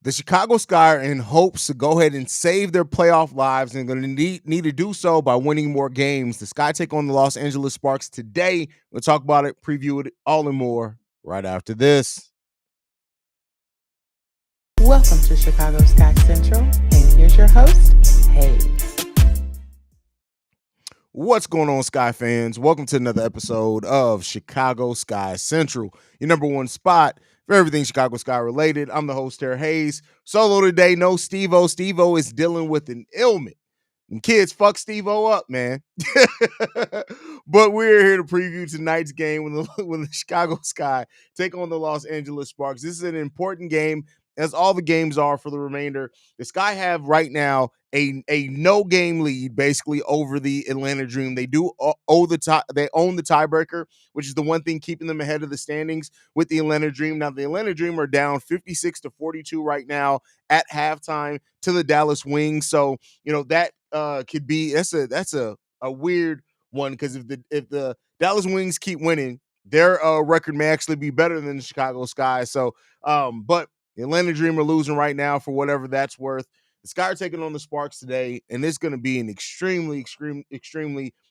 The Chicago Sky are in hopes to go ahead and save their playoff lives and going to need to do so by winning more games. The Sky take on the Los Angeles Sparks today. We'll talk about it, preview it, all and more right after this. Welcome to Chicago Sky Central, and here's your host, Haize. What's going on, Sky fans? Welcome to another episode of Chicago Sky Central, your number one spot for everything Chicago Sky related. I'm the host here, Haize. Solo today, no Stevo. Stevo is dealing with an ailment. And kids, fuck Stevo up, man. But we're here to preview tonight's game when the Chicago Sky take on the Los Angeles Sparks. This is an important game, as all the games are for the remainder. The Sky have right now a no game lead basically over the Atlanta Dream. They do own the tiebreaker, which is the one thing keeping them ahead of the standings with the Atlanta Dream. Now the Atlanta Dream are down 56-42 right now at halftime to the Dallas Wings. So that could be that's a weird one, because if the Dallas Wings keep winning, their record may actually be better than the Chicago Sky. So but the Atlanta Dream are losing right now for whatever that's worth. The Sky are taking on the Sparks today, and it's going to be an extremely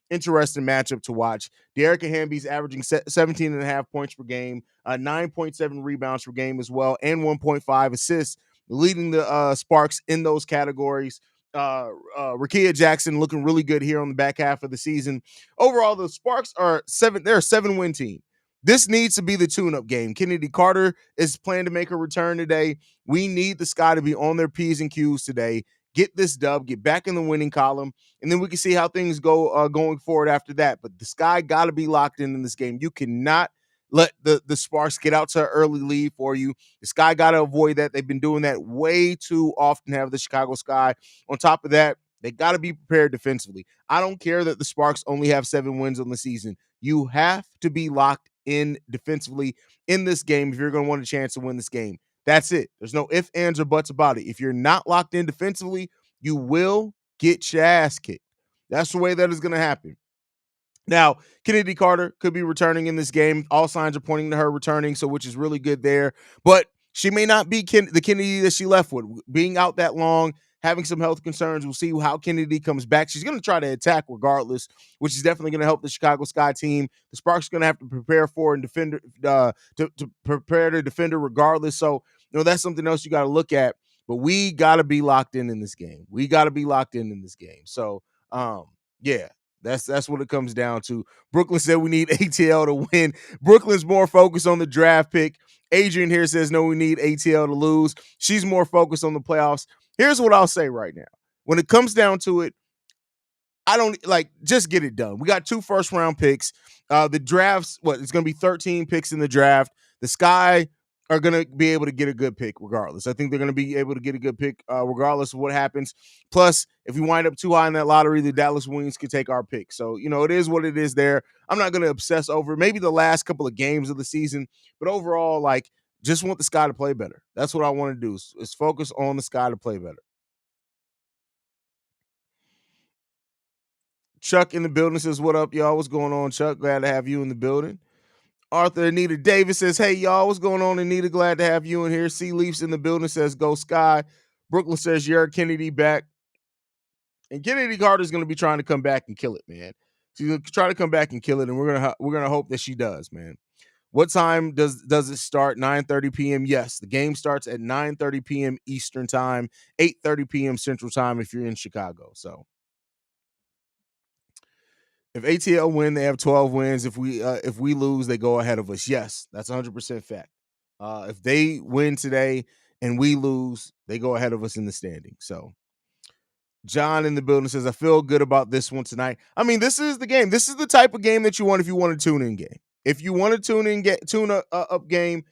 interesting matchup to watch. De'Arica Hamby's averaging 17.5 points per game, 9.7 rebounds per game as well, and 1.5 assists, leading the Sparks in those categories. Rickea Jackson looking really good here on the back half of the season. Overall, the Sparks are they're a 7-win team. This needs to be the tune-up game. Kennedy Carter is planning to make a return today. We need the Sky to be on their P's and Q's today. Get this dub, get back in the winning column, and then we can see how things go going forward after that. But the Sky got to be locked in this game. You cannot let the Sparks get out to an early lead for you. The Sky got to avoid that. They've been doing that way too often, have the Chicago Sky. On top of that, they got to be prepared defensively. I don't care that the Sparks only have 7 wins on the season. You have to be locked in defensively in this game if you're going to want a chance to win this game. That's it. There's no ifs, ands, or buts about it. If you're not locked in defensively, you will get your ass kicked. That's the way that is going to happen. Now, Kennedy Carter could be returning in this game. All signs are pointing to her returning, so which is really good there. But she may not be the Kennedy that she left with. Being out that long, having some health concerns. We'll see how Kennedy comes back. She's going to try to attack regardless, which is definitely going to help the Chicago Sky team. The Sparks are going to have to prepare for and defend to prepare to defend her regardless. So, that's something else you got to look at. But we got to be locked in this game. We got to be locked in this game. So, yeah. That's what it comes down to. Brooklyn said we need ATL to win. Brooklyn's more focused on the draft pick. Adrian here says, no, we need ATL to lose. She's more focused on the playoffs. Here's what I'll say right now. When it comes down to it, I don't just get it done. We got 2 first-round picks. The drafts, it's going to be 13 picks in the draft. The Sky are going to be able to get a good pick regardless. I think they're going to be able to get a good pick regardless of what happens. Plus, if we wind up too high in that lottery, the Dallas Wings could take our pick. So, it is what it is there. I'm not going to obsess over maybe the last couple of games of the season, but overall, just want the Sky to play better. That's what I want to do is focus on the Sky to play better. Chuck in the building says, what up, y'all? What's going on, Chuck? Glad to have you in the building. Arthur Anita Davis says, hey, y'all, what's going on, Anita? Glad to have you in here. Sea Leafs in the building says, go Sky. Brooklyn says, you're Kennedy back. And Kennedy Carter's going to be trying to come back and kill it, man. She's going to try to come back and kill it, and we're gonna hope that she does, man. What time does it start? 9:30 p.m. Yes, the game starts at 9:30 p.m. Eastern time, 8:30 p.m. Central time if you're in Chicago. So if ATL win, they have 12 wins. If we lose, they go ahead of us. Yes, that's 100% fact. If they win today and we lose, they go ahead of us in the standing. So John in the building says, I feel good about this one tonight. I mean, this is the game. This is the type of game that you want if you want a tune-in game. If you want a tune-up game,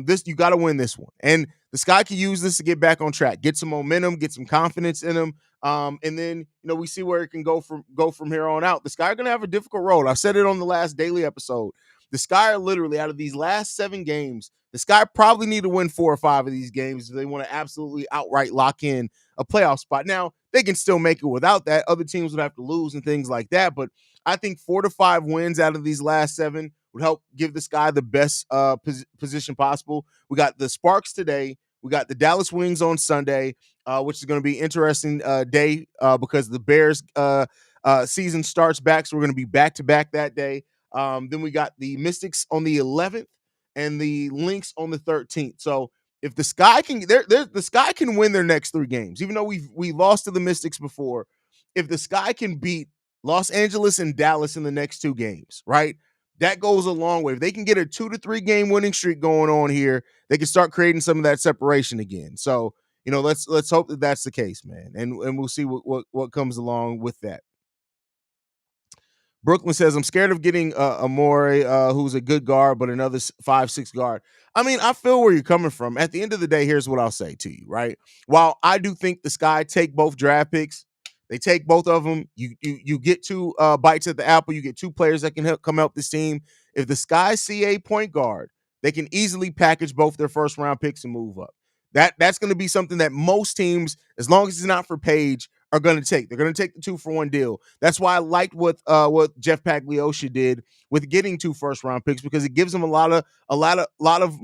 this you got to win this one. And the Sky can use this to get back on track, get some momentum, get some confidence in them. And then, we see where it can go from here on out. The Sky are going to have a difficult road. I said it on the last daily episode. The Sky are literally, out of these last 7 games, the Sky probably need to win 4 or 5 of these games if they want to absolutely outright lock in a playoff spot. Now, they can still make it without that. Other teams would have to lose and things like that. But I think 4 to 5 wins out of these last 7 would help give the Sky the best position possible. We got the Sparks today. We got the Dallas Wings on Sunday, which is going to be interesting day because the Bears season starts back, so we're going to be back to back that day. Then we got the Mystics on the 11th and the Lynx on the 13th. So if the Sky can, the Sky can win their next 3 games, even though we lost to the Mystics before. If the Sky can beat Los Angeles and Dallas in the next 2 games, right? That goes a long way. If they can get a 2 to 3 game winning streak going on here, they can start creating some of that separation again. So, let's hope that that's the case, man. And we'll see what comes along with that. Brooklyn says, I'm scared of getting Amore, who's a good guard, but another 5'6" guard. I mean, I feel where you're coming from. At the end of the day, here's what I'll say to you, right? While I do think the Sky take both draft picks, they take both of them. You get 2 bites at the apple. You get 2 players that can help this team. If the Sky see a point guard, they can easily package both their first round picks and move up. That's going to be something that most teams, as long as it's not for Page, are going to take. They're going to take the 2-for-1 deal. That's why I liked what Jeff Pagliosha did with getting 2 first-round picks, because it gives them a lot of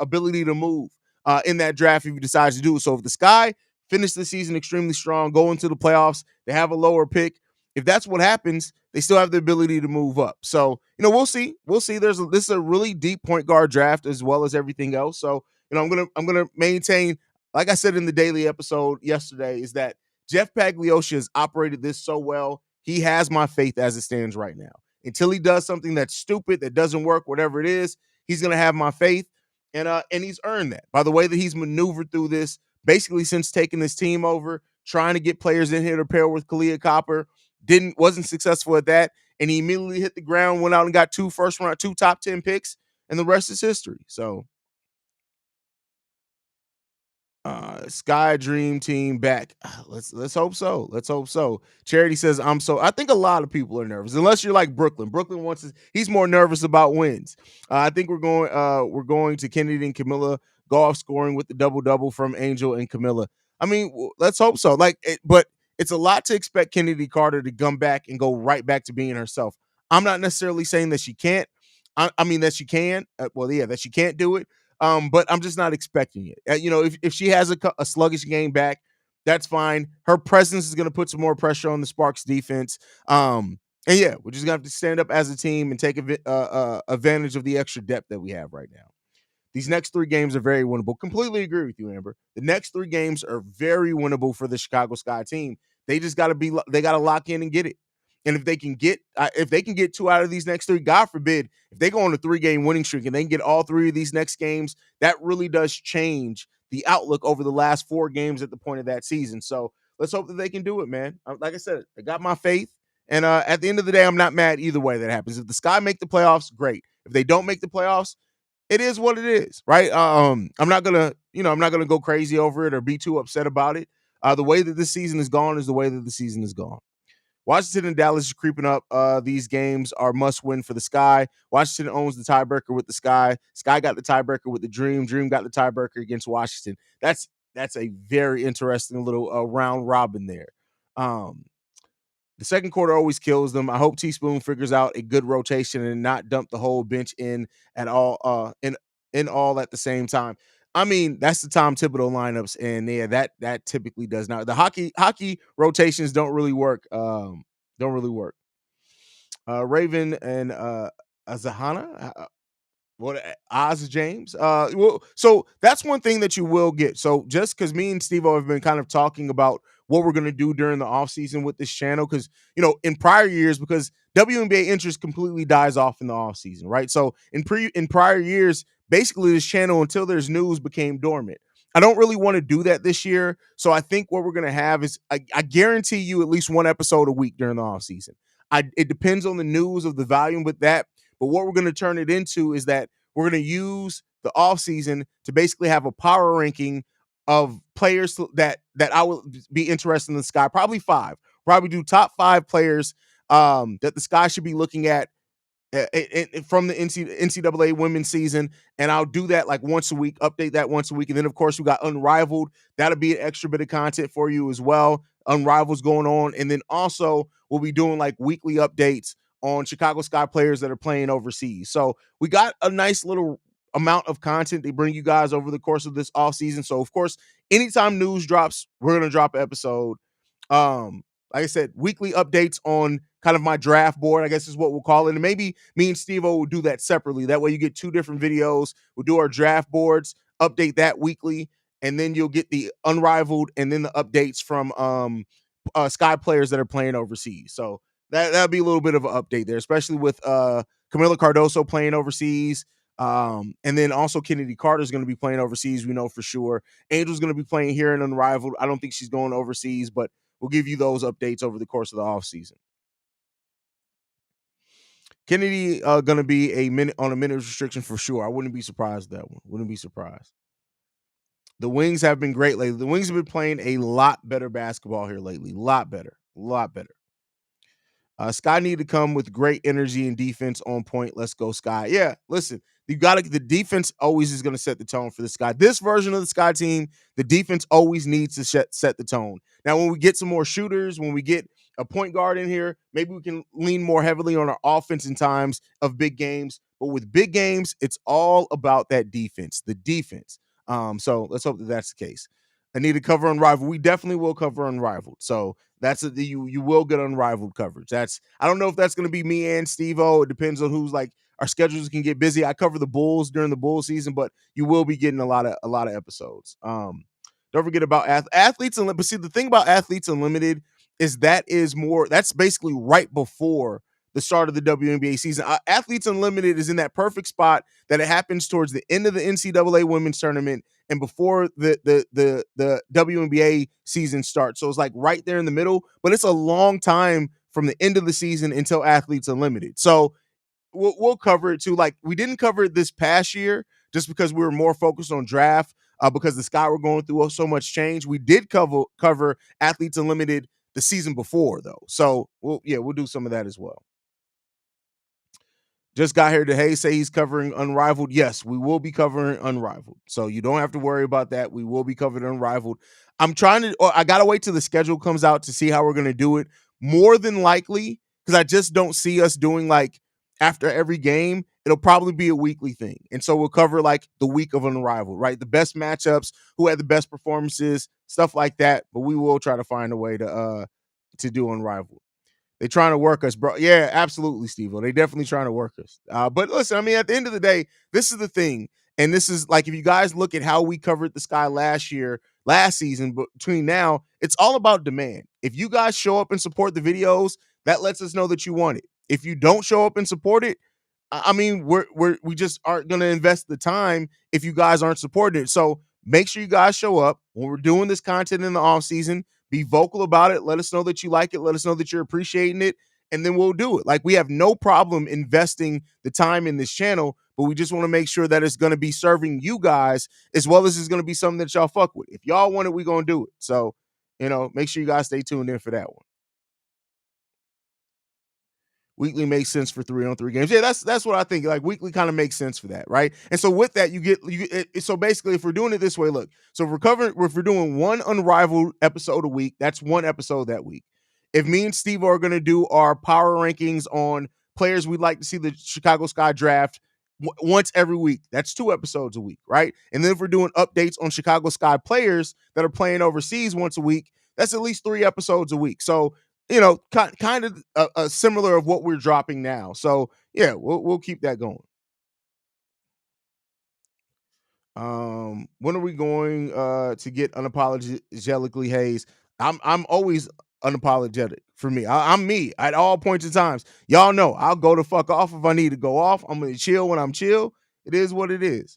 ability to move in that draft if he decides to do it. So if the Sky finish the season extremely strong, go into the playoffs, they have a lower pick. If that's what happens, they still have the ability to move up. So we'll see. We'll see. This is a really deep point guard draft as well as everything else. So I'm gonna maintain, like I said in the daily episode yesterday, is that Jeff Pagliosha has operated this so well. He has my faith as it stands right now. Until he does something that's stupid, that doesn't work, whatever it is, he's going to have my faith. And he's earned that by the way that he's maneuvered through this, basically since taking this team over, trying to get players in here to pair with Kalia Copper. Wasn't successful at that. And he immediately hit the ground, went out and got 2 top 10 picks, and the rest is history. So Sky Dream Team back. Let's hope so. Let's hope so. Charity says, I think a lot of people are nervous, unless you're like Brooklyn. Brooklyn he's more nervous about wins. I think we're going to Kennedy and Camilla Goff scoring with the double from Angel and Camilla. I mean, let's hope so. But it's a lot to expect Kennedy Carter to come back and go right back to being herself. I'm not necessarily saying that she can't. I mean that she can. That she can't do it. But I'm just not expecting it. If she has a sluggish game back, that's fine. Her presence is going to put some more pressure on the Sparks defense. And yeah, we're just going to have to stand up as a team and take advantage of the extra depth that we have right now. These next 3 games are very winnable. Completely agree with you, Amber. The next 3 games are very winnable for the Chicago Sky team. They just got to lock in and get it. And if they can get 2 out of these next 3, God forbid, if they go on a 3-game winning streak and they can get all 3 of these next games, that really does change the outlook over the last 4 games at the point of that season. So let's hope that they can do it, man. Like I said, I got my faith. And at the end of the day, I'm not mad either way that happens. If the Sky make the playoffs, great. If they don't make the playoffs, it is what it is, right? I'm not gonna go crazy over it or be too upset about it. The way that this season is gone is the way that the season is gone. Washington and Dallas is creeping up. These games are must win for the Sky. Washington owns the tiebreaker with the Sky. Sky got the tiebreaker with the Dream. Dream got the tiebreaker against Washington. That's a very interesting little round robin there. The second quarter always kills them. I hope Teaspoon figures out a good rotation and not dump the whole bench in at all in all at the same time. I mean, that's the Tom Thibodeau lineups, and yeah, that typically does not. The hockey rotations don't really work. Raven and Azahana. Oz James. So that's one thing that you will get. So just because me and Stevo have been kind of talking about what we're going to do during the offseason with this channel, because in prior years, because WNBA interest completely dies off in the offseason, right? So in prior years, basically this channel, until there's news, became dormant. I don't really want to do that this year. So I think what we're going to have is I guarantee you at least 1 episode a week during the offseason. It depends on the news of the volume with that. But what we're going to turn it into is that we're going to use the offseason to basically have a power ranking of players that I would be interested in the Sky. Probably 5. Probably do top 5 players that the Sky should be looking at from the NCAA women's season. And I'll do that like once a week, update that once a week. And then, of course, we got Unrivaled. That'll be an extra bit of content for you as well. Unrival's going on. And then also we'll be doing like weekly updates on Chicago Sky players that are playing overseas. So we got a nice little amount of content they bring you guys over the course of this off season. So of course, anytime news drops, we're gonna drop an episode. Like I said, weekly updates on kind of my draft board, I guess is what we'll call it. And maybe me and Stevo will do that separately. That way you get two different videos. We'll do our draft boards, update that weekly, and then you'll get the unrivaled and then the updates from Sky players that are playing overseas. So that'll be a little bit of an update there, especially with Camila Cardoso playing overseas. And then also Kennedy Carter is going to be playing overseas. We know for sure. Angel's going to be playing here in Unrivaled. I don't think she's going overseas, but we'll give you those updates over the course of the offseason. Kennedy going to be a minute restriction for sure. I wouldn't be surprised that one. Wouldn't be surprised. The Wings have been great lately. The Wings have been playing a lot better basketball here lately. A lot better. Sky need to come with great energy and defense on point. Let's go, Sky. Yeah, listen, you got to. The defense always is going to set the tone for the Sky. This version of the Sky team, the defense always needs to set the tone. Now, when we get some more shooters, when we get a point guard in here, maybe we can lean more heavily on our offense in times of big games. But with big games, it's all about that defense, the defense. So let's hope that that's the case. I need to cover Unrivaled. We definitely will cover Unrivaled. So that's you will get Unrivaled coverage. That's I don't know if that's going to be me and Steve-O. It depends on who's like our schedules can get busy. I cover the Bulls during the Bull season, but you will be getting a lot of episodes. Don't forget about Athletes Unlimited. But see, the thing about Athletes Unlimited is that's basically right before the start of the WNBA season. Athletes Unlimited is in that perfect spot that it happens towards the end of the NCAA women's tournament and before the WNBA season starts. So it's like right there in the middle, but it's a long time from the end of the season until Athletes Unlimited. So we'll cover it too. Like we didn't cover it this past year just because we were more focused on draft because the Sky were going through so much change. We did cover Athletes Unlimited the season before though. So we'll do some of that as well. Just got here to Haize say he's covering Unrivaled. Yes, we will be covering Unrivaled. So you don't have to worry about that. We will be covering Unrivaled. I got to wait till the schedule comes out to see how we're going to do it. More than likely, because I just don't see us doing like after every game, it'll probably be a weekly thing. And so we'll cover like the week of Unrivaled, right? The best matchups, who had the best performances, stuff like that. But we will try to find a way to do Unrivaled. They trying to work us, bro. Yeah, absolutely, Steve-O. They definitely trying to work us. But listen, I mean, at the end of the day, this is the thing. And this is like, if you guys look at how we covered the Sky last season, but between now, it's all about demand. If you guys show up and support the videos, that lets us know that you want it. If you don't show up and support it, I mean, we just aren't going to invest the time if you guys aren't supporting it. So make sure you guys show up when we're doing this content in the off season. Be vocal about it. Let us know that you like it. Let us know that you're appreciating it. And then we'll do it. Like, we have no problem investing the time in this channel, but we just want to make sure that it's going to be serving you guys as well as it's going to be something that y'all fuck with. If y'all want it, we're going to do it. So, make sure you guys stay tuned in for that one. Weekly makes sense for 3-on-3 games. Yeah, that's what I think. Like, weekly kind of makes sense for that, right? And so with that, so basically, if we're doing it this way, look. So if we're doing one Unrivaled episode a week, that's one episode that week. If me and Steve are going to do our power rankings on players we'd like to see the Chicago Sky draft once every week, that's 2 episodes a week, right? And then if we're doing updates on Chicago Sky players that are playing overseas once a week, that's at least 3 episodes a week. So kind of a similar of what we're dropping now. So yeah, we'll keep that going. When are we going to get unapologetically Haize? I'm always unapologetic for me. I'm me at all points in times. Y'all know I'll go the fuck off if I need to go off. I'm gonna chill when I'm chill. It is what it is.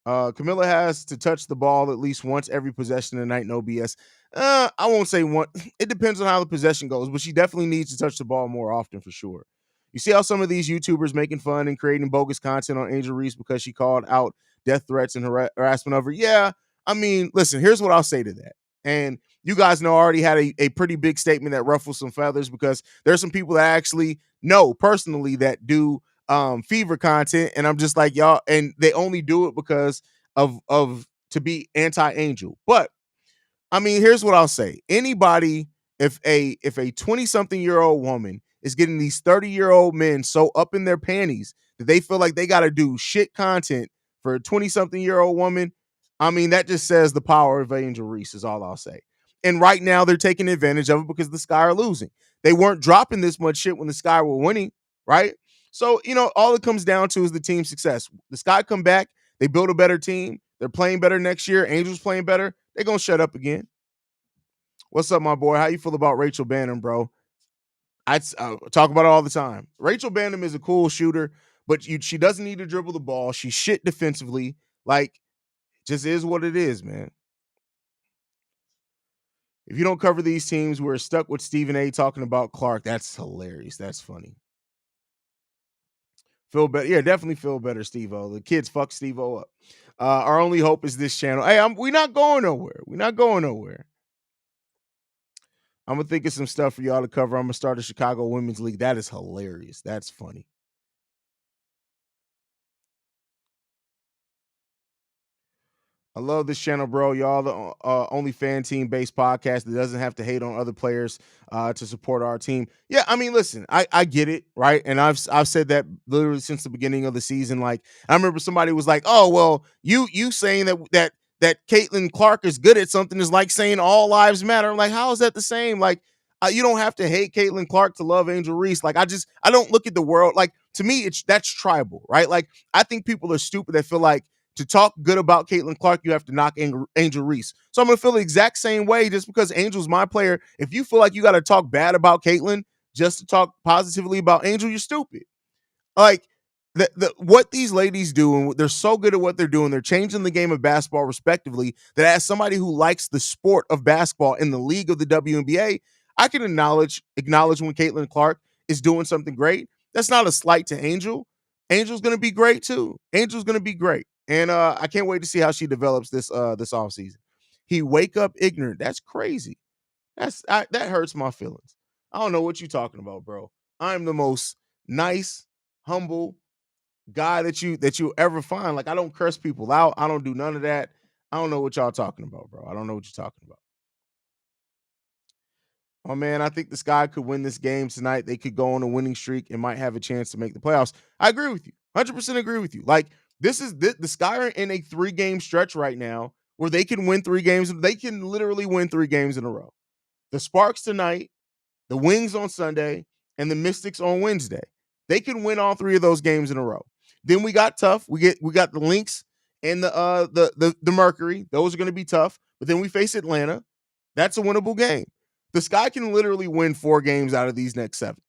Camilla has to touch the ball at least once every possession tonight. No BS. I won't say one. It depends on how the possession goes, but she definitely needs to touch the ball more often for sure. You see how some of these YouTubers making fun and creating bogus content on Angel Reese because she called out death threats and harassment of her. Yeah, I mean, listen, here's what I'll say to that. And you guys know I already had a pretty big statement that ruffles some feathers because there's some people that I actually know personally that do fever content, and I'm just like, y'all, and they only do it because of to be anti-Angel. But I mean, here's what I'll say. Anybody, if a 20-something-year-old woman is getting these 30-year-old men so up in their panties that they feel like they got to do shit content for a 20-something-year-old woman. I mean, that just says the power of Angel Reese is all I'll say. And right now they're taking advantage of it because the Sky are losing. They weren't dropping this much shit when the Sky were winning, right? So, all it comes down to is the team success. The Sky come back, they build a better team, they're playing better next year, Angels playing better, they're going to shut up again. What's up, my boy? How you feel about Rachel Banham, bro? I talk about it all the time. Rachel Banham is a cool shooter, but she doesn't need to dribble the ball. She's shit defensively. Like, just is what it is, man. If you don't cover these teams, we're stuck with Stephen A. talking about Clark. That's hilarious. That's funny. Feel better. Yeah, definitely feel better, Steve-O. The kids fuck Steve-O up. Our only hope is this channel. Hey, we're not going nowhere. We're not going nowhere. I'm going to think of some stuff for y'all to cover. I'm going to start a Chicago Women's League. That is hilarious. That's funny. I love this channel, bro. Y'all the only fan team based podcast that doesn't have to hate on other players to support our team. Yeah, I mean, listen, I get it, right? And I've said that literally since the beginning of the season. Like, I remember somebody was like, "Oh, well, you saying that Caitlin Clark is good at something is like saying all lives matter." I'm like, how is that the same? Like, you don't have to hate Caitlin Clark to love Angel Reese. Like, I don't look at the world like, to me, that's tribal, right? Like, I think people are stupid that feel like to talk good about Caitlin Clark, you have to knock Angel Reese. So I'm going to feel the exact same way just because Angel's my player. If you feel like you got to talk bad about Caitlin just to talk positively about Angel, you're stupid. Like, what these ladies do, and they're so good at what they're doing, they're changing the game of basketball respectively, that as somebody who likes the sport of basketball in the league of the WNBA, I can acknowledge when Caitlin Clark is doing something great. That's not a slight to Angel. Angel's going to be great too. Angel's going to be great. And I can't wait to see how she develops this offseason. He wake up ignorant. That's crazy. That hurts my feelings. I don't know what you're talking about, bro. I'm the most nice, humble guy that you ever find. Like, I don't curse people out. I don't do none of that. I don't know what y'all talking about, bro. I don't know what you're talking about. Oh man, I think the Sky could win this game tonight. They could go on a winning streak and might have a chance to make the playoffs. I agree with you. 100% agree with you. Like, this is the Sky are in a 3-game stretch right now where they can win 3 games. They can literally win 3 games in a row. The Sparks tonight, the Wings on Sunday, and the Mystics on Wednesday. They can win all 3 of those games in a row. Then we got tough. We got the Lynx and the Mercury. Those are going to be tough. But then we face Atlanta. That's a winnable game. The Sky can literally win 4 games out of these next 7.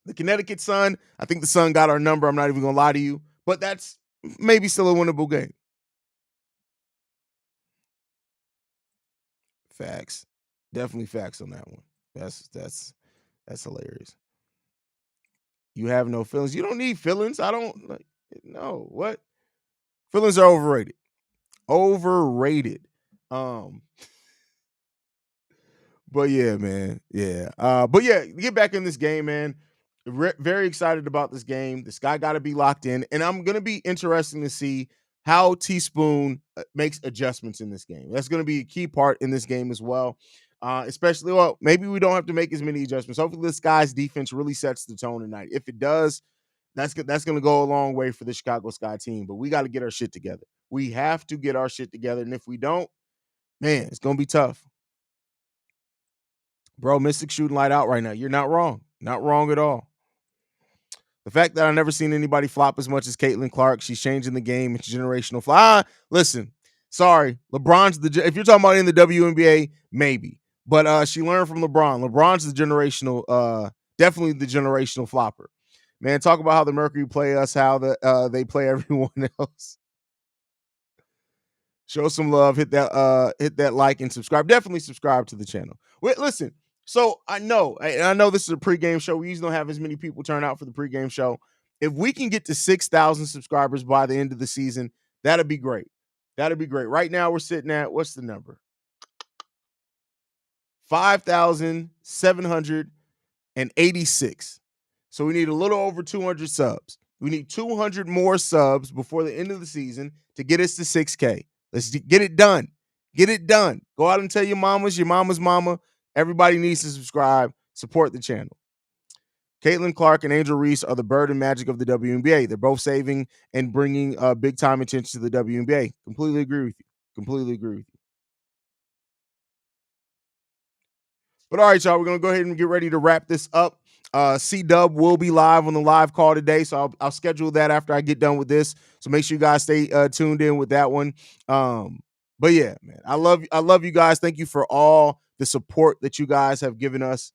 The Connecticut Sun, I think the Sun got our number. I'm not even going to lie to you. But that's maybe still a winnable game. Facts. Definitely facts on that one. That's hilarious. You have no feelings. You don't need feelings. I don't like. No, what? Feelings are overrated. Overrated. But yeah, man. Yeah. But yeah, get back in this game, man. Very excited about this game. This guy got to be locked in, and I'm gonna be interesting to see how Teaspoon makes adjustments in this game. That's gonna be a key part in this game as well. Especially, well, maybe we don't have to make as many adjustments. Hopefully, this guy's defense really sets the tone tonight. If it does, that's going to go a long way for the Chicago Sky team. But we got to get our shit together. We have to get our shit together, and if we don't, man, it's going to be tough. Bro, Mystic shooting light out right now. You're not wrong. Not wrong at all. The fact that I've never seen anybody flop as much as Caitlin Clark, she's changing the game. It's generational flop. Listen, sorry. LeBron's if you're talking about in the WNBA, maybe. But she learned from LeBron. LeBron's the generational, definitely the generational flopper. Man, talk about how the Mercury play us, how they play everyone else. Show some love. Hit that like and subscribe. Definitely subscribe to the channel. Wait, listen. So I know this is a pregame show. We usually don't have as many people turn out for the pregame show. If we can get to 6,000 subscribers by the end of the season, that'd be great. That'd be great. Right now we're sitting at, what's the number? 5,786. So we need a little over 200 subs. We need 200 more subs before the end of the season to get us to 6K. Let's get it done. Get it done. Go out and tell your mama's mama. Everybody needs to subscribe, support the channel. Caitlin Clark and Angel Reese are the bird and magic of the WNBA. They're both saving and bringing big time attention to the WNBA. Completely agree with you. Completely agree with you. But all right, y'all, we're gonna go ahead and get ready to wrap this up. C Dub will be live on the live call today, so I'll schedule that after I get done with this. So make sure you guys stay tuned in with that one. But yeah, man, I love you guys. Thank you for all the support that you guys have given us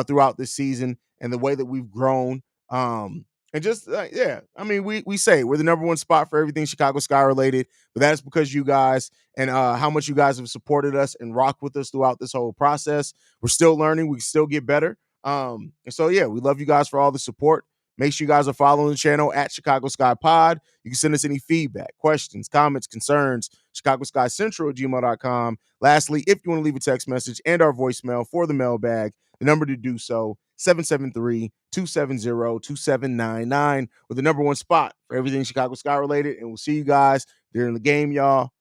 throughout this season and the way that we've grown. And just yeah, I mean, we say we're the number one spot for everything Chicago Sky related, but that is because you guys and how much you guys have supported us and rocked with us throughout this whole process. We're still learning. We still get better. And so, yeah, we love you guys for all the support. Make sure you guys are following the channel at Chicago Sky Pod. You can send us any feedback, questions, comments, concerns, Chicago Sky Central at gmail.com. Lastly, if you want to leave a text message and our voicemail for the mailbag, the number to do so, 773-270-2799, with the number one spot for everything Chicago Sky related. And we'll see you guys during the game, y'all.